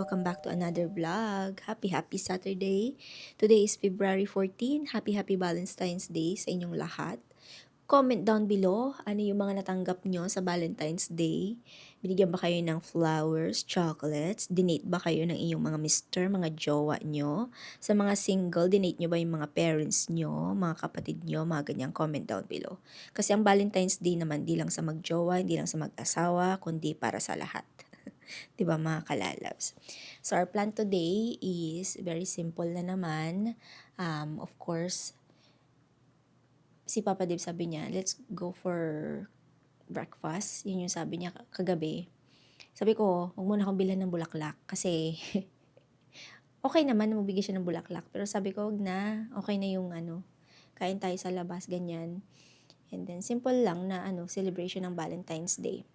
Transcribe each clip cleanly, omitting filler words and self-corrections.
Welcome back to another vlog. Happy Saturday. Today is February 14. Happy Valentine's Day sa inyong lahat. Comment down below ano yung mga natanggap nyo sa Valentine's Day. Binigyan ba kayo ng flowers, chocolates? Dinate ba kayo ng inyong mga mister, mga jowa nyo? Sa mga single, dinate nyo ba yung mga parents nyo, mga kapatid nyo, mga ganyang comment down below. Kasi ang Valentine's Day naman di lang sa magjowa, hindi lang sa mag-asawa, kundi para sa lahat. Diba mga kalalabs? So our plan today is very simple na naman. Of course, si Papa Dave sabi niya, let's go for breakfast. Yun yung sabi niya kagabi. Sabi ko, huwag muna akong bilhan ng bulaklak kasi okay naman na mabigyan siya ng bulaklak. Pero sabi ko, huwag na. Okay na yung kain tayo sa labas, ganyan. And then, simple lang na celebration ng Valentine's Day.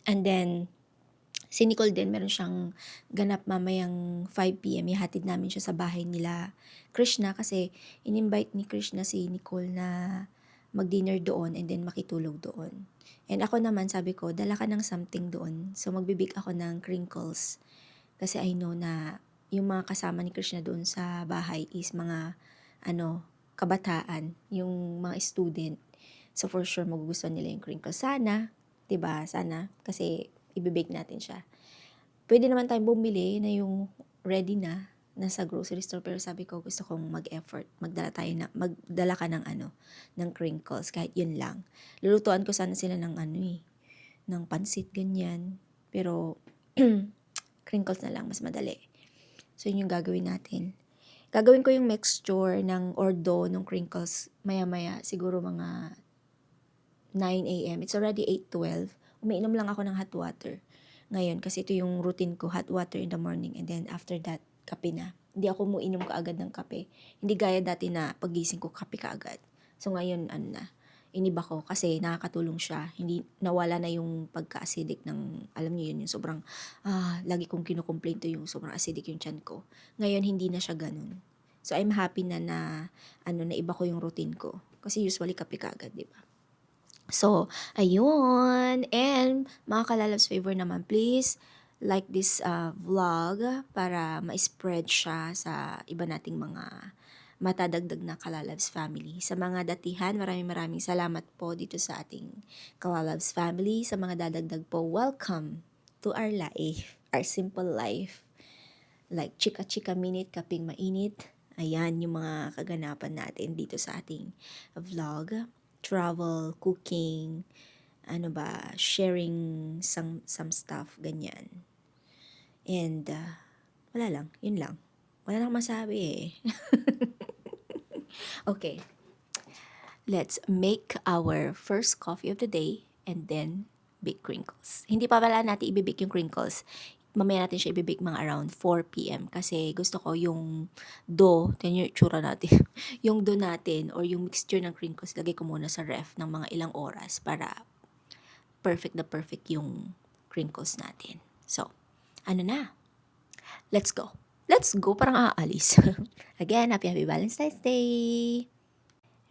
And then, si Nicole din, meron siyang ganap mamayang 5 p.m. Ihatid namin siya sa bahay nila Krishna kasi in-invite ni Krishna si Nicole na mag-dinner doon and then makitulog doon. And ako naman, sabi ko, dala ka ng something doon. So, magbibig ako ng crinkles. Kasi I know na yung mga kasama ni Krishna doon sa bahay is mga, kabataan, yung mga student. So, for sure, magugustuhan nila yung crinkles. Sana, 'di ba? Sana, kasi ibibake natin siya. Pwede naman tayong bumili na yung ready na nasa grocery store, pero sabi ko gusto kong mag-effort, magdala ka ng ng crinkles, kahit yun lang. Lulutuan ko sana sila ng ng pansit ganyan, pero crinkles na lang mas madali. So yun yung gagawin natin. Gagawin ko yung mixture ng ordo ng crinkles maya-maya, siguro mga 9 a.m. It's already 8:12. Umiinom lang ako ng hot water ngayon kasi ito yung routine ko, hot water in the morning and then after that, kape na. Hindi ako umiinom kaagad ng kape. Hindi gaya dati na pagising ko kape kaagad. So ngayon, iniba ko kasi nakakatulong siya. Hindi, nawala na yung pagka-acidic ng, alam niyo yun, yung sobrang, lagi kong kinukomplain to yung sobrang acidic yung tiyan ko. Ngayon, hindi na siya ganun. So I'm happy na iba ko yung routine ko. Kasi usually kape kaagad, di ba? So, ayun. And, mga kalalabs favor naman, please like this vlog para ma-spread siya sa iba nating mga matadagdag na Kalalabs family. Sa mga datihan, maraming salamat po dito sa ating Kalalabs family. Sa mga dadagdag po, welcome to our life, our simple life. Like chika-chika minute, kaping mainit. Ayan yung mga kaganapan natin dito sa ating vlog. Travel, cooking, sharing some stuff, ganyan. And, wala lang, yun lang. Wala nang masabi eh. Okay, let's make our first coffee of the day and then bake crinkles. Hindi pa pala natin ibibake yung crinkles. Mamaya natin siya ibibake mga around 4 p.m. kasi gusto ko yung dough, yan yung tsura natin, yung dough natin or yung mixture ng crinkles, lagay ko muna sa ref ng mga ilang oras para perfect na perfect yung crinkles natin. So, na? Let's go. Let's go, parang aalis. Again, happy Valentine's Day!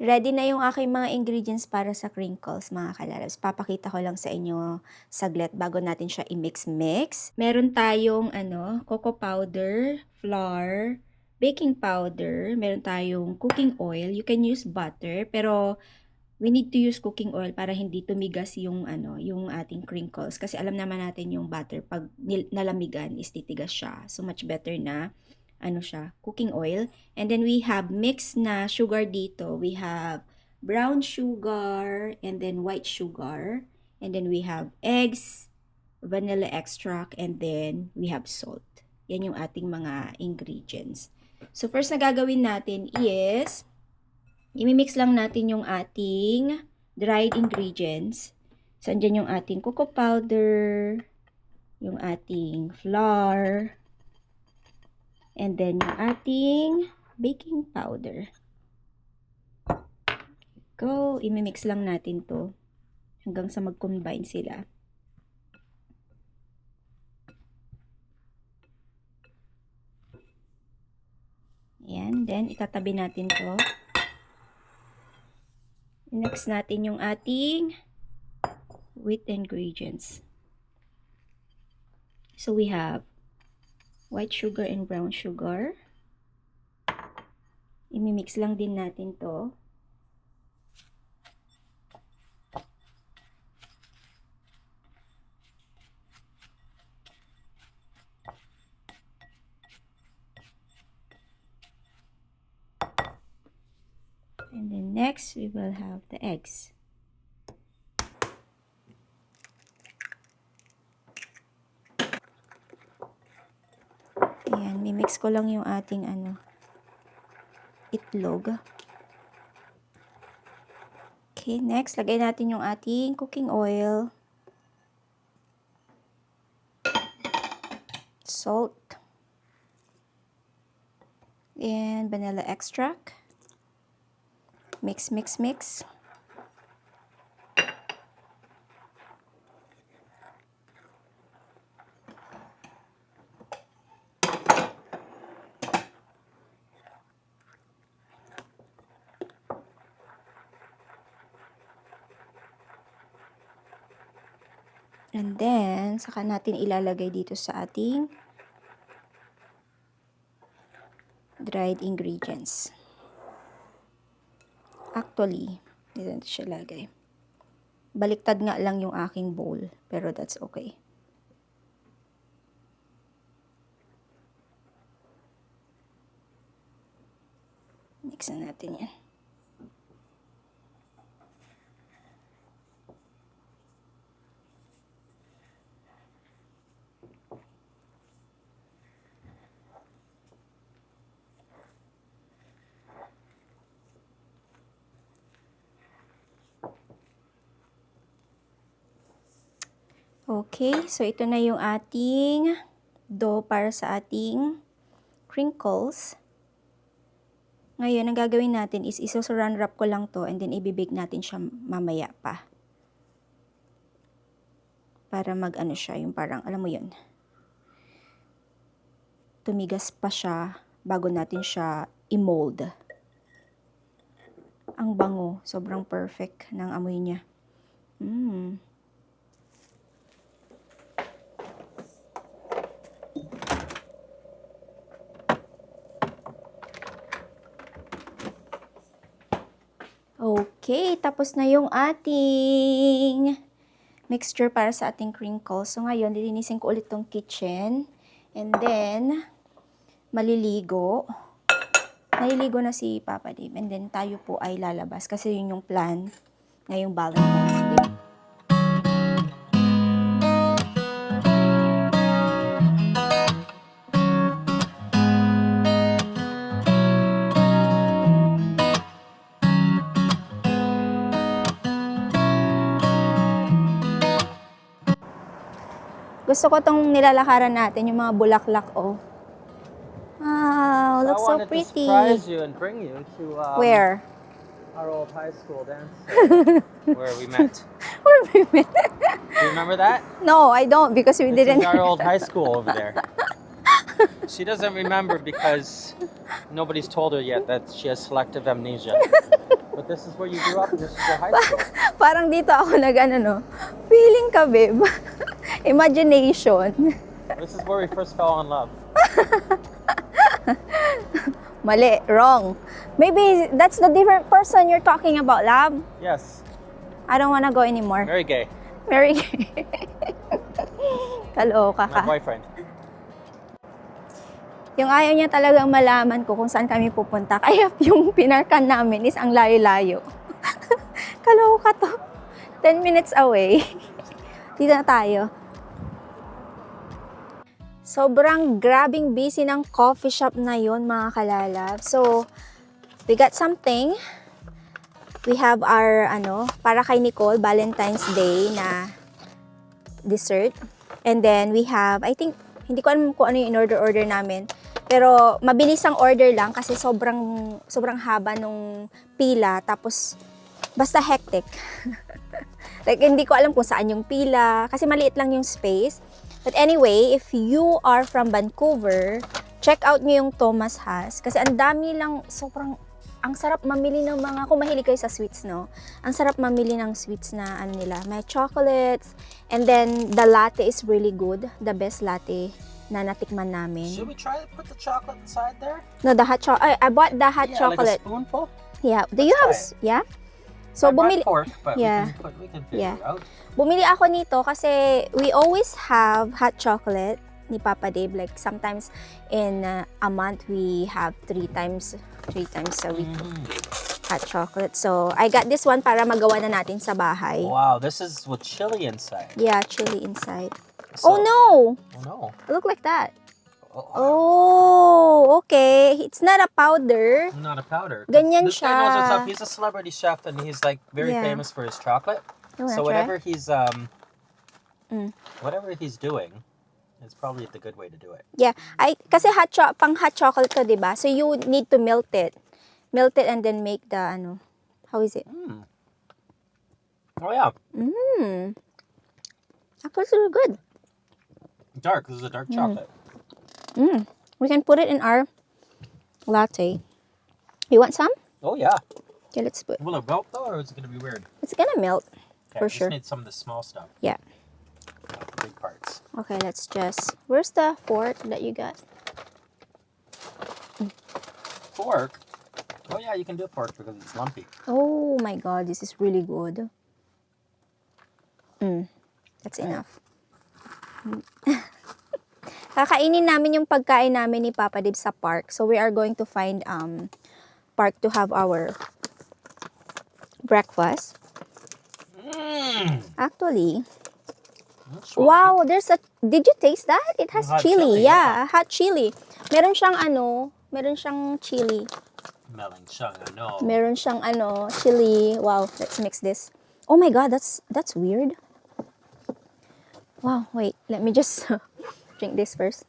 Ready na yung aking mga ingredients para sa crinkles, mga kalalabs. Papakita ko lang sa inyo saglit bago natin siya i-mix. Meron tayong cocoa powder, flour, baking powder, meron tayong cooking oil. You can use butter, pero we need to use cooking oil para hindi tumigas yung yung ating crinkles. Kasi alam naman natin yung butter pag nalamigan is titigas siya. So much better na cooking oil. And then we have mixed na sugar dito. We have brown sugar and then white sugar. And then we have eggs, vanilla extract, and then we have salt. Yan yung ating mga ingredients. So first na gagawin natin is imimix lang natin yung ating dried ingredients. So andyan yung ating cocoa powder, yung ating flour, and then yung ating baking powder. Go, imimix lang natin to. hanggang sa mag-combine sila. Ayan, then itatabi natin to. Next natin yung ating wheat ingredients. So we have white sugar and brown sugar. Imimix lang din natin to. And then next, we will have the eggs. Ayan, mimix ko lang yung ating itlog. Okay, next, lagay natin yung ating cooking oil. Salt. And vanilla extract. Mix, mix, mix. And then, saka natin ilalagay dito sa ating dried ingredients. Actually, dito natin siya lagay. Baliktad nga lang yung aking bowl, pero that's okay. Mix na natin yan. Okay, so ito na yung ating dough para sa ating crinkles. Ngayon, ang gagawin natin is iso-saran wrap ko lang to and then ibibake natin siya mamaya pa. Para mag-ano siya, yung parang, alam mo yun, tumigas pa siya bago natin siya i-mold. Ang bango, sobrang perfect ng amoy niya. Okay, tapos na yung ating mixture para sa ating crinkles. So ngayon, lilinisin ko ulit tong kitchen. And then, maliligo. Naliligo na si Papa Dave. And then, tayo po ay lalabas. Kasi yun yung plan ngayong Valentine's Day. Gusto ko tong nilalakaran natin, yung mga bulaklak, oh. Wow, looks so pretty. I wanted to surprise you and bring you to Where? our old high school dance where we met. Where we met? Do you remember that? No, I don't because we This didn't. is our old high school over there. She doesn't remember because nobody's told her yet that she has selective amnesia. But this is where you grew up and this is your high school. Parang dito ako no. Feeling ka, babe. Imagination. This is where we first fell in love. Mali, wrong. Maybe that's the different person you're talking about, love. Yes. I don't wanna go anymore. Very gay. Very gay. Kaloka My ka. boyfriend. Yung ayaw niya talagang malaman ko kung saan kami pupunta. Kaya yung pinarkan namin is ang layo-layo. Kaloka to. 10 minutes away. Dito na tayo. Sobrang grabing busy ng coffee shop na yun, mga kalalab. So, we got something. We have our, para kay Nicole, Valentine's Day na dessert. And then, we have, I think, hindi ko alam kung ano yung in-order namin. Pero, mabilis ang order lang kasi sobrang haba nung pila. Tapos, basta hectic. Like, hindi ko alam kung saan yung pila. Kasi maliit lang yung space. But anyway, if you are from Vancouver, check out nyo yung Thomas Haas. Kasi ang dami lang, sobrang, ang sarap mamili ng mga, kung mahilig kayo sa sweets, no? Ang sarap mamili ng sweets na, ano nila, may chocolates. And then, the latte is really good. The best latte na natikman namin. Should we try to put the chocolate inside there? No, the hot chocolate. I bought the hot Yeah, chocolate. like a spoonful? Yeah. Do you have, Let's yeah? So, I brought bumili, fork, but Yeah. we can figure Yeah. it out. bumili ako nito kasi we always have hot chocolate ni Papa Dave. Like, sometimes in a month, we have three times a week hot chocolate. So, I got this one para magawa na natin sa bahay. Wow, this is with chili inside. Yeah, chili inside. So- Oh, no! Oh no. Look like that. Oh, Oh, okay. It's not a powder. not a powder. 'Cause Ganyan this guy knows what's siya. up. He's a celebrity chef and he's like very Yeah. famous for his chocolate. You wanna So try? whatever he's Mm. whatever he's doing, it's probably the good way to do it. Yeah. Kasi pang hot chocolate to, diba? So, you need to melt it. Melt it and then make the, how is it? Oh yeah, Actually, it's really good. dark. This is a dark chocolate. We can put it in our latte. You want some? Oh yeah. Okay, let's put. Will it melt though, or is it gonna be weird? It's gonna melt. Okay, For I just sure. need some of the small stuff, Yeah. not the big parts. Okay, let's just. Where's the fork that you got? Fork. Oh yeah, you can do a fork because it's lumpy. Oh my god, this is really good. That's enough. Kakainin namin yung pagkain namin ni Papa Dib sa park. So we are going to find park to have our breakfast. Actually, That's wow, did you taste that? It has Hot chili. chili, Yeah, hot chili. Meron siyang chili. Melon chung, I know. Meron siyang chili. Wow, let's mix this. Oh my god, that's weird. Wow, wait, let me just drink this first.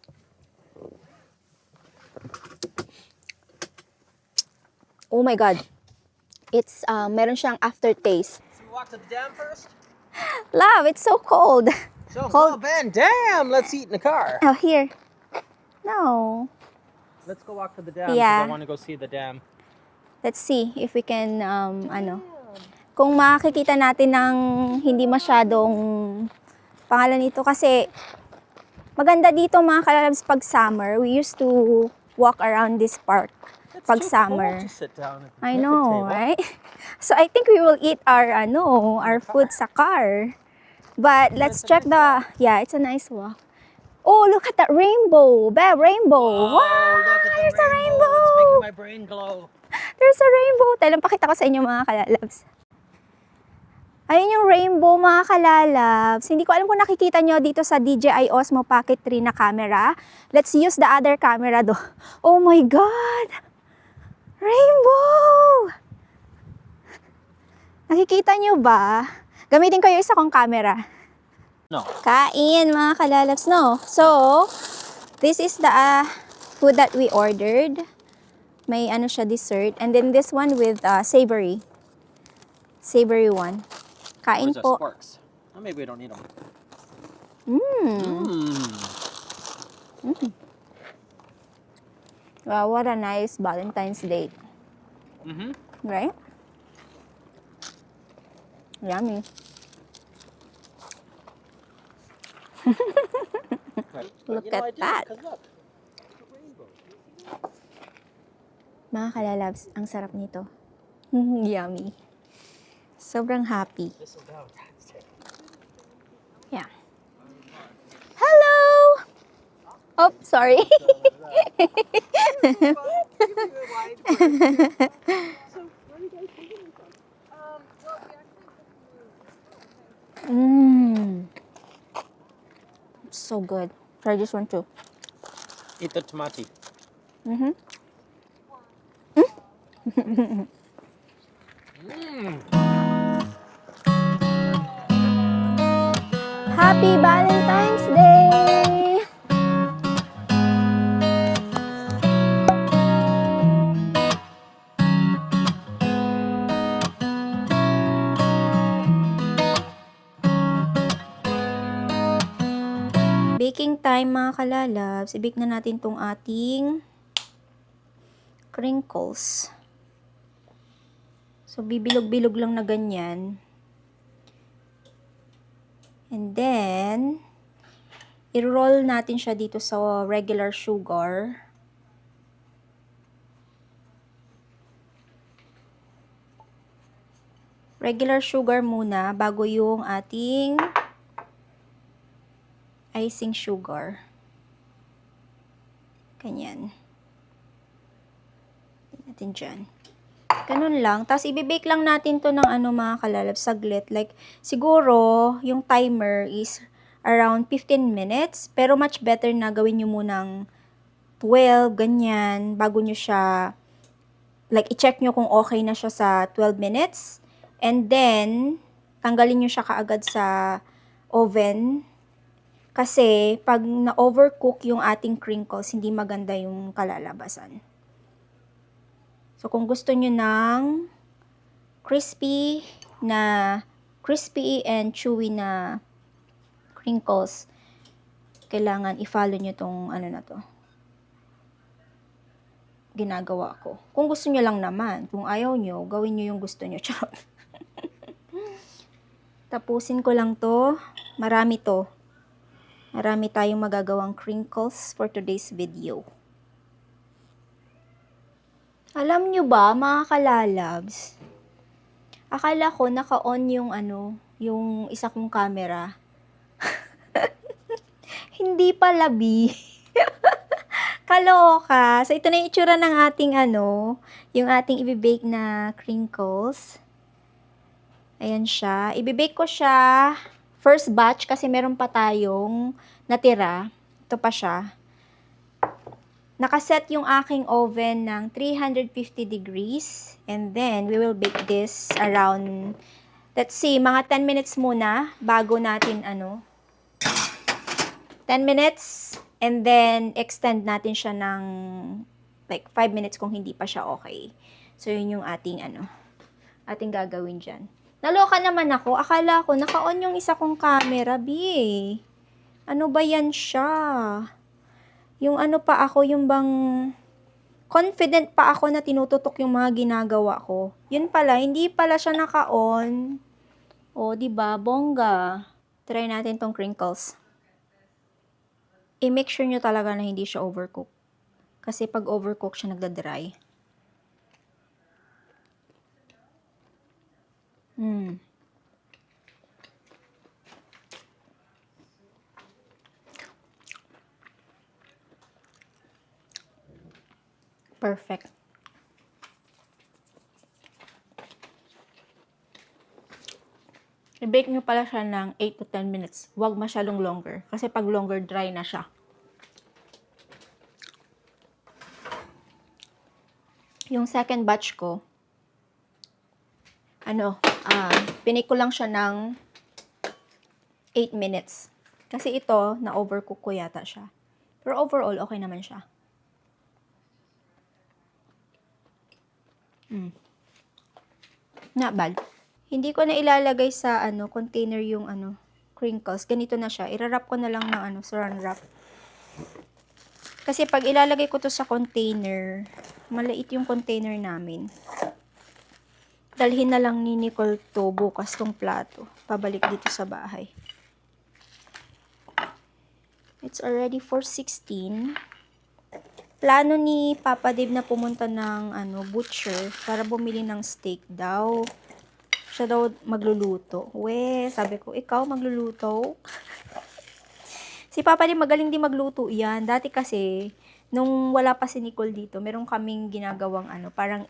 Oh my god. It's meron siyang aftertaste. Should we walk to the dam first? Love, it's so cold. So, Cold. Van Dam, let's eat in the car. Oh, here. No. Let's go walk to the dam Yeah. because I want to go see the dam. Let's see if we can kung makikita natin ng hindi masyadong pangalan nito kasi maganda dito mga kalalabs pag summer. We used to walk around this park It's pag too summer. cold to sit down at the I picnic know, table. right? So I think we will eat our food sa car. But let's check it's a nice walk. Oh, look at that rainbow. Babe, rainbow. Oh, Wow, look at the there's a rainbow. It's making my brain glow. There's a rainbow. Tayo lang pakita ko sa inyo mga kalalabs. Ayun yung rainbow mga kalalabs. Hindi ko alam kung nakikita nyo dito sa DJI Osmo Pocket 3 na camera. Let's use the other camera do. Oh my God! Rainbow! Nakikita nyo ba? Gamitin ko yung isa kong camera. No. Kain mga kalalabs, no? So, this is the food that we ordered. May siya dessert. And then this one with savory. Savory one. Kain Where's the po. sporks? Oh, maybe we don't need them. Wow, what a nice Valentine's Day. Mm-hmm. Right? Yummy. Look at that. Look. Mga kalalabs, ang sarap nito. Yummy. Sobrang happy. This is Valentine's Day. Yeah. Hello! Oh, sorry. It's so good. Try this one too. Eat the tomato. Mm-hmm. Happy Valentine's Day! Baking time mga kalalabs. I-bake na natin tong ating crinkles. So, bibilog-bilog lang na ganyan. And then, i-roll natin siya dito sa regular sugar. Regular sugar muna bago yung ating icing sugar. Ganyan. Natin dyan. Ganun lang. Tapos, ibibake lang natin to ng mga kalalab, saglit. Like, siguro, yung timer is around 15 minutes. Pero, much better na gawin nyo munang 12, ganyan, bago nyo siya, like, i-check nyo kung okay na siya sa 12 minutes. And then, tanggalin nyo siya kaagad sa oven. Kasi, pag na-overcook yung ating crinkles, hindi maganda yung kalalabasan. So, kung gusto nyo ng crispy and chewy na crinkles, kailangan i-follow nyo tong na to. Ginagawa ko. Kung gusto nyo lang naman, kung ayaw nyo, gawin nyo yung gusto nyo. Charot. Tapusin ko lang to. Marami to. Marami tayong magagawang crinkles for today's video. Alam nyo ba, mga kalalabs, akala ko naka-on yung yung isa kong camera. Hindi pala, B. Kaloka. So, ito na yung itsura ng ating yung ating ibibake na crinkles. Ayan siya. Ibibake ko siya first batch kasi meron pa tayong natira. Ito pa siya. Nakaset yung aking oven ng 350 degrees. And then, we will bake this around, let's see, mga 10 minutes muna bago natin 10 minutes. And then, extend natin siya ng like 5 minutes kung hindi pa siya okay. So, yun yung ating ating gagawin dyan. Naloka naman ako. Akala ko, naka-on yung isa kong camera, B. Ano ba yan siya? Yung pa ako, yung bang confident pa ako na tinututok yung mga ginagawa ko. Yun pala, hindi pala siya naka-on. O, diba? Bongga. Try natin tong crinkles. I-make sure nyo talaga na hindi siya overcook. Kasi pag overcook siya, nagda-dry. Perfect. I-bake nyo pala siya ng 8 to 10 minutes. Huwag masyadong longer. Kasi pag longer, dry na siya. Yung second batch ko, pinake ko lang siya ng 8 minutes. Kasi ito, na-overcook ko yata siya. Pero overall, okay naman siya. Not bad. Hindi ko na ilalagay sa container yung crinkles. Ganito na siya. Irarap ko na lang ng saran wrap. Kasi pag ilalagay ko to sa container, maliit yung container namin. Dalhin na lang ni Nicole to bukas tong plato. Pabalik dito sa bahay. It's already 4:16. Plano ni Papa Dave na pumunta ng butcher para bumili ng steak daw. Siya daw magluluto. Sabi ko, ikaw magluluto? Si Papa Dave magaling din magluto yan. Dati kasi, nung wala pa si Nicole dito, meron kaming ginagawang parang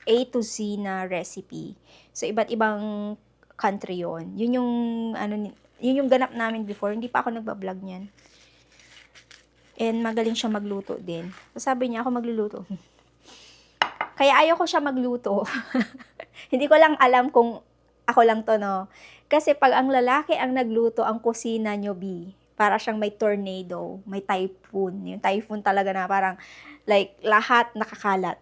A to Z na recipe. So, iba't ibang country yon. Yun yung ganap namin before. Hindi pa ako nagbablog niyan. And magaling siya magluto din. So, sabi niya, ako magluluto. Kaya ayaw ko siya magluto. Hindi ko lang alam kung ako lang to, no? Kasi pag ang lalaki ang nagluto, ang kusina nyo, B, para siyang may tornado, may typhoon. Yung typhoon talaga na parang, like, lahat nakakalat.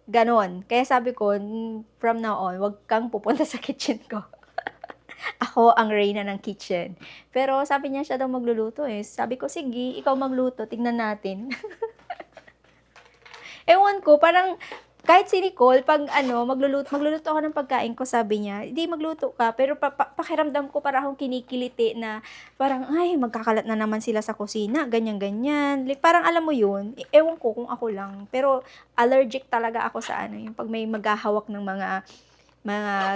Ganon. Kaya sabi ko, from now on, wag kang pupunta sa kitchen ko. Ako ang reyna ng kitchen. Pero sabi niya siya daw magluluto eh. Sabi ko, sige, ikaw magluto, tignan natin. Ewan ko, parang kahit si Nicole, pag magluluto ako ng pagkain ko, sabi niya, hindi magluto ka, pero pakiramdam ko para akong kinikiliti na parang, ay, magkakalat na naman sila sa kusina, ganyan-ganyan. Like, parang alam mo yun, ewan ko kung ako lang, pero allergic talaga ako sa yung pag may maghahawak ng mga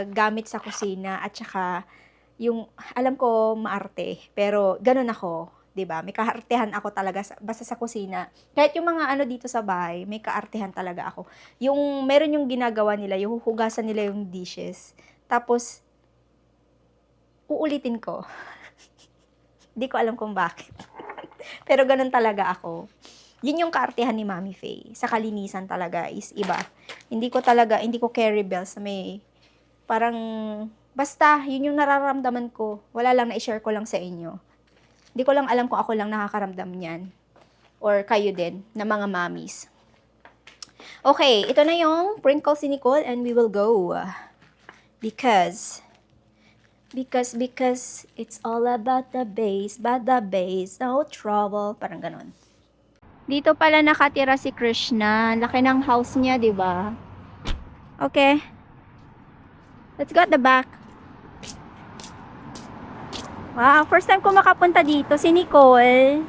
gamit sa kusina, at saka, yung, alam ko, maarte, pero ganun ako. 'Di ba? May kaartehan ako talaga basta sa kusina. Kahit yung mga dito sa bahay, may kaartehan talaga ako. Yung meron yung ginagawa nila, yung huhugasan nila yung dishes. Tapos uulitin ko. Di ko alam kung bakit. Pero ganun talaga ako. Yun yung kaartehan ni Mami Faye. Sa kalinisan talaga is iba. Hindi ko carry bells na may parang basta yun yung nararamdaman ko. Wala lang, na i-share ko lang sa inyo. Hindi ko lang alam kung ako lang nakakaramdam niyan. Or kayo din, na mga mommies. Okay, ito na yung prank call si Nicole and we will go. Because it's all about the bass, no trouble. Parang ganon. Dito pala nakatira si Krishna. Laki ng house niya, di ba? Okay. Let's go at the back. Wow, first time ko makapunta dito. Si Nicole,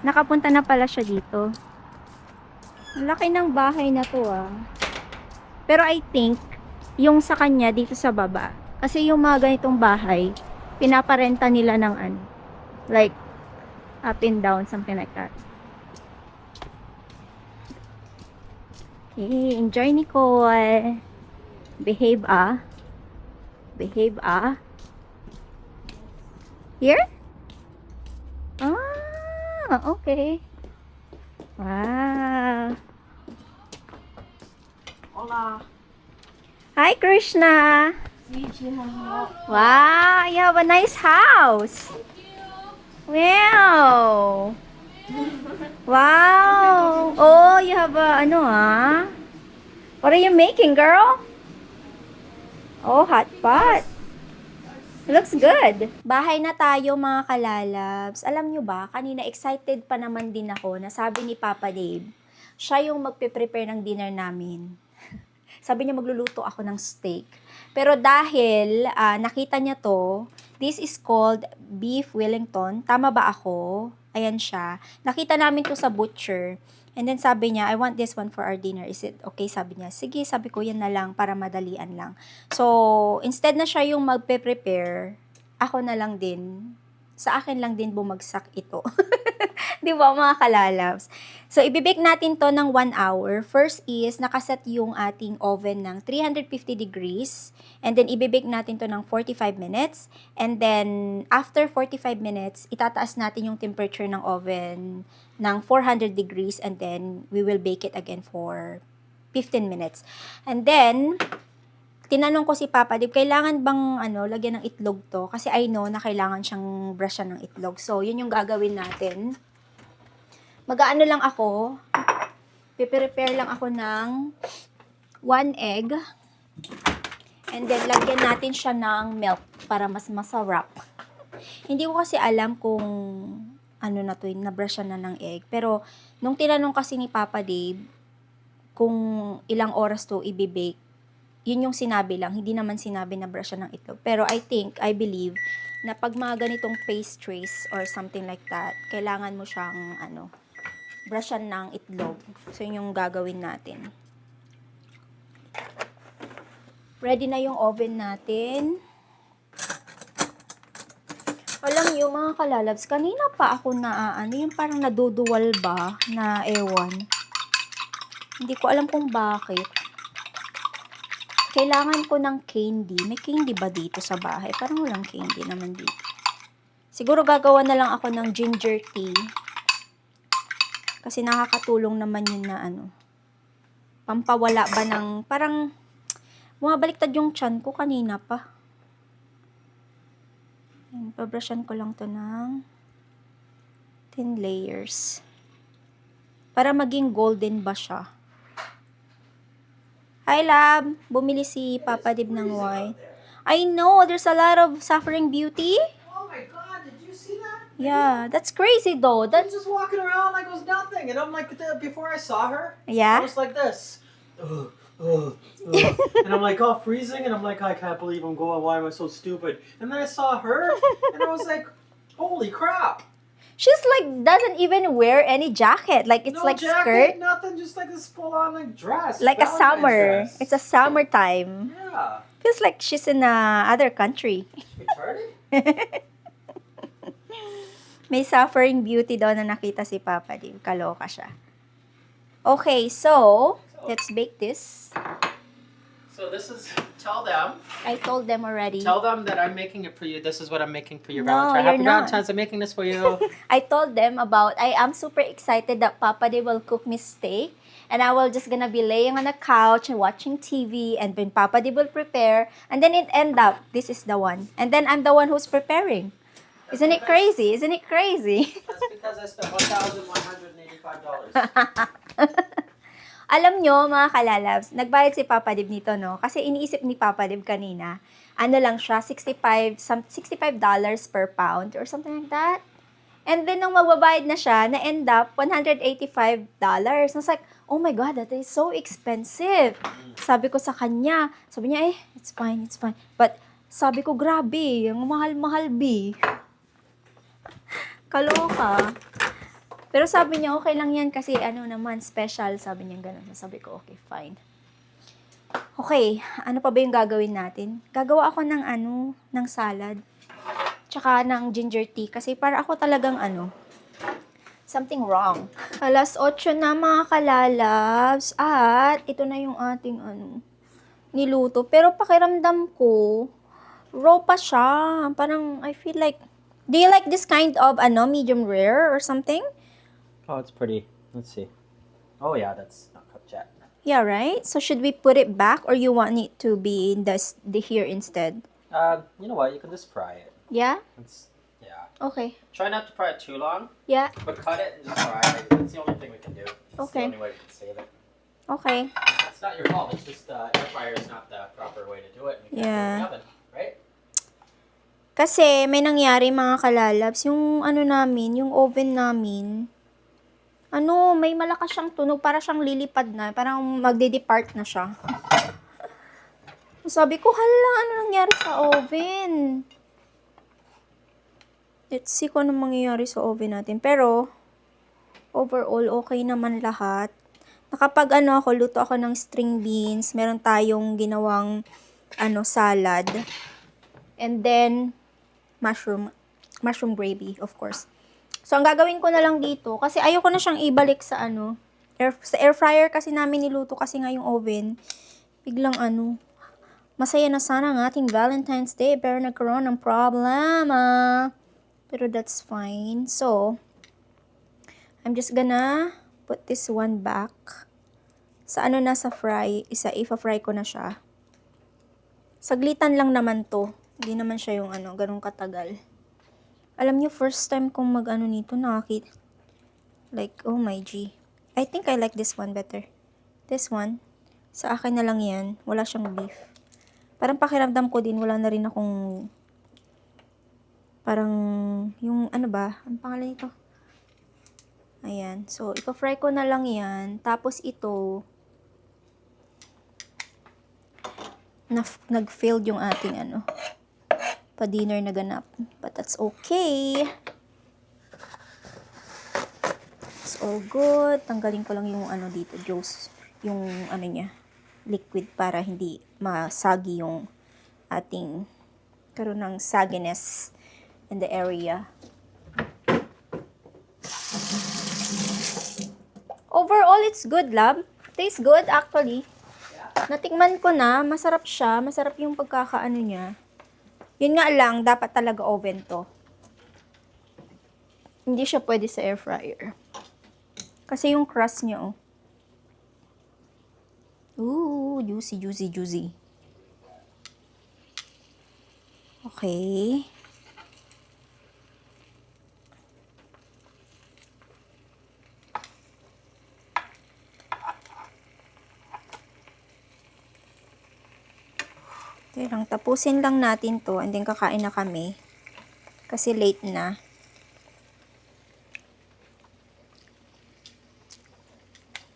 nakapunta na pala siya dito. Ang laki ng bahay na to ah. Pero I think, yung sa kanya dito sa baba. Kasi yung mga ganitong bahay, pinaparenta nila ng like, up and down, something like that. Okay, enjoy Nicole. Behave ah. Behave ah. Here? Ah, okay. Wow. Hola. Hi, Krishna. Wow, you have a nice house. Wow. Wow. Oh, you have a, What are you making, girl? Oh, hot pot. Looks good. Bahay na tayo mga kalalabs. Alam nyo ba, kanina excited pa naman din ako na sabi ni Papa Dave, siya yung magpe-prepare ng dinner namin. Sabi niya magluluto ako ng steak. Pero dahil nakita niya to, this is called beef Wellington. Tama ba ako? Ayan siya. Nakita namin to sa butcher. And then sabi niya, I want this one for our dinner. Is it okay? Sabi niya, sige, sabi ko, yan na lang para madalian lang. So, instead na siya yung magpe-prepare, ako na lang din, sa akin lang din bumagsak ito. Di ba mga kalalabs? So, ibibake natin to ng 1 hour. First is, nakaset yung ating oven ng 350 degrees. And then, ibibake natin to ng 45 minutes. And then, after 45 minutes, itataas natin yung temperature ng oven ng 400 degrees. And then, we will bake it again for 15 minutes. And then, tinanong ko si Papa Dave, kailangan bang lagyan ng itlog to? Kasi I know na kailangan siyang brushan ng itlog. So, yun yung gagawin natin. Mag-aano lang ako, prepare lang ako ng 1 egg. And then, lagyan natin siya ng milk para mas masarap. Hindi ko kasi alam kung na to, na-brush na ng egg. Pero, nung tinanong kasi ni Papa Dave, kung ilang oras to ibibake, yun yung sinabi lang. Hindi naman sinabi na brush ng itlog. Pero I believe, na pag mga ganitong pastries or something like that, kailangan mo siyang, brushan ng itlog. So, yun yung gagawin natin. Ready na yung oven natin. Alam nyo, mga kalalabs, kanina pa ako yung parang naduduwal ba na ewan. Hindi ko alam kung bakit. Kailangan ko ng candy. May candy ba dito sa bahay? Parang walang candy naman dito. Siguro gagawa na lang ako ng ginger tea. Kasi nakakatulong naman yun na pampawala ba ng, parang, bumabaliktad yung tiyan ko kanina pa. Pabrushan ko lang to ng 10 layers. Para maging golden ba siya. Hi, love. Bumili si Papa Dib ng white. I know, there's a lot of suffering beauty. Oh my god, did you see that? Yeah, that's crazy though. I was That's just walking around like it was nothing. And I'm like, before I saw her, I yeah. was like this. And I'm like, oh, freezing. And I'm like, I can't believe I'm going. Why am I so stupid? And then I saw her, and I was like, holy crap. She's like doesn't even wear any jacket. Like it's No like jacket, skirt, nothing, just like this full on like dress. like a Valentine's summer. dress. It's a summertime. Yeah. Feels like she's in a other country. Retarded? May suffering beauty daw na nakita si Papa Dave. Kaloka siya. Okay, so let's bake this. So this is, tell them I told them already. that I'm making it for you. This is what I'm making for your No, Valentine. you're Happy not. Valentine's, I'm making this for you. I told them about, I am super excited that Papa Dave will cook me steak. And I will just gonna be laying on the couch and watching TV. And then Papa Dave will prepare. And then it end up, this is the one. And then I'm the one who's preparing. Isn't it crazy? Isn't it crazy? That's because I spent $1,185. Alam nyo, mga kalalabs, nagbayad si Papa Dib nito, no? Kasi iniisip ni Papa Dib kanina, ano lang siya, $65 per pound or something like that. And then, nung magbabayad na siya, na-end up $185. I was like, oh my God, that is so expensive. Sabi ko sa kanya, sabi niya, it's fine, it's fine. But, sabi ko, grabe, ang mahal-mahal, B. Kaloka. Pero sabi niya, okay lang yan kasi ano naman, special. Sabi niya ganun. Sabi ko, okay, fine. Okay, ano pa ba yung gagawin natin? Gagawa ako ng ng salad. Tsaka ng ginger tea. Kasi para ako talagang something wrong. Alas 8 na mga kalalabs. At ito na yung ating niluto. Pero pakiramdam ko, raw pa siya. Parang I feel like, do you like this kind of medium rare or something? Oh, it's pretty. Let's see. Oh yeah, that's not cooked yet. Yeah, right? So should we put it back or you want it to be in the here instead? You know what? You can just fry it. Yeah? Yeah. Okay. Try not to fry it too long, Yeah? but cut it and just fry it. That's the only thing we can do. It's Okay. the only way we can save it. Okay. It's not your fault. It's just the air fryer is not the proper way to do it. You can't Yeah. put it in the oven, right? Kasi may nangyari mga kalalabs, yung namin, yung oven namin, may malakas siyang tunog, para siyang lilipad na, parang magde-depart na siya. Sabi ko, hala, ano nangyari sa oven? Let's see kung ano mangyayari sa oven natin. Pero, overall, okay naman lahat. Nakapag luto ako ng string beans, meron tayong ginawang, salad. And then, mushroom gravy, of course. So, ang gagawin ko na lang dito, kasi ayoko na siyang ibalik sa sa air fryer kasi namin niluto kasi nga yung oven. Biglang masaya na sana ang ating Valentine's Day, pero nagkaroon ng problema. Pero that's fine. So, I'm just gonna put this one back. Sa sa fry, ipa-fry ko na siya. Saglitan lang naman to. Hindi naman siya yung ganun katagal. Alam niyo, first time kong nito, nakakita. Like, oh my G. I think I like this one better. This one, sa akin na lang yan. Wala siyang beef. Parang pakiramdam ko din, wala na rin akong, parang, yung ba? Ang pangalan nito? Ayan. So, ipa-fry ko na lang yan. Tapos ito, nag-failed yung ating pa-dinner na ganap. But that's okay. It's all good. Tanggalin ko lang yung dito, juice. Yung niya, liquid para hindi masagi yung ating karoon ng sagginess in the area. Overall, it's good, love. Tastes good, actually. Natikman ko na, masarap siya. Masarap yung pagkakaano niya. Yun nga lang, dapat talaga oven to. Hindi siya pwede sa air fryer. Kasi yung crust niya, Ooh, juicy, juicy, juicy. Okay. Okay lang, tapusin lang natin to and then kakain na kami. Kasi late na.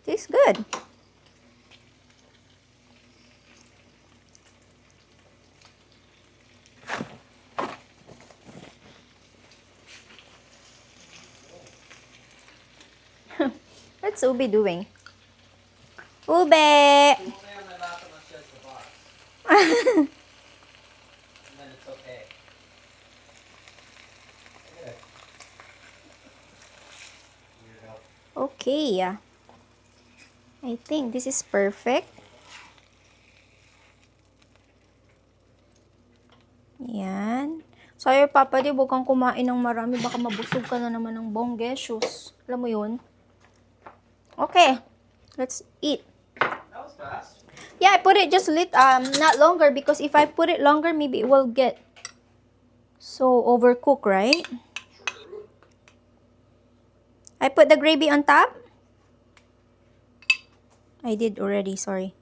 Tastes good. What's Ube doing? Ube! And then it's okay. Weirdo. Okay. I think this is perfect. Yan. Sa'yo, Papa, di, huwag kang kumain ng marami. Baka mabusog ka na naman ng bonggesyos. Alam mo yun? Okay. Let's eat. That was fast. Yeah, I put it just not longer because if I put it longer, maybe it will get so overcooked, right? I put the gravy on top? I did already, sorry.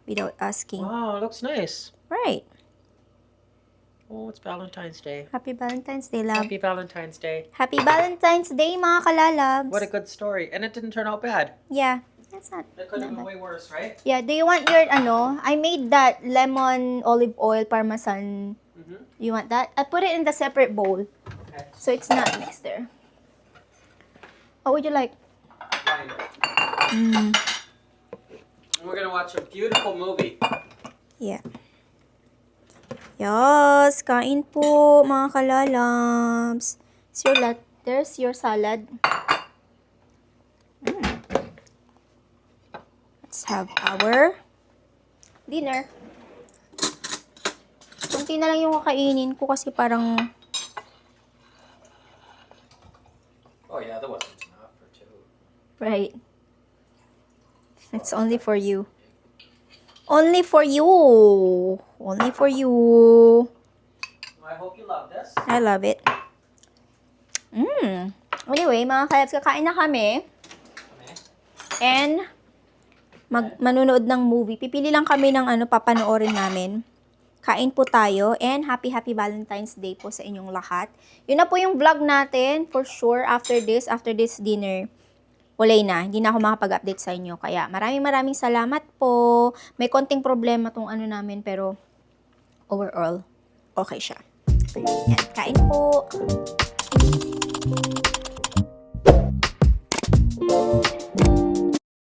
Without asking. Wow, it looks nice. Right. Oh, it's Valentine's Day. Happy Valentine's Day, love. Happy Valentine's Day. Happy Valentine's Day, mga kalalabs. What a good story. And it didn't turn out bad. Yeah, that's not. It could have not been bad. way worse, right? Yeah, do you want your, I made that lemon olive oil parmesan. Mm-hmm. You want that? I put it in the separate bowl. Okay. So it's not mixed there. What would you like? Grinder. Mm, And we're gonna watch a beautiful movie. yeah. Yes, kain po, mga kalalabs. There's your salad. Let's have our dinner. Kunti na lang yung kakainin ko kasi parang, Oh yeah, there wasn't enough for two. right. It's only for you. Only for you. Only for you. Well, I hope you love this. I love it. Anyway, mga kalabs, kakain na kami. Okay. And manunood ng movie. Pipili lang kami ng papanoorin namin. Kain po tayo. And happy Valentine's Day po sa inyong lahat. Yun na po yung vlog natin. For sure, after this dinner, wala na. Hindi na ako makapag-update sa inyo. Kaya maraming salamat po. May konting problema tong namin. Pero overall, okay siya. Yan, kain po.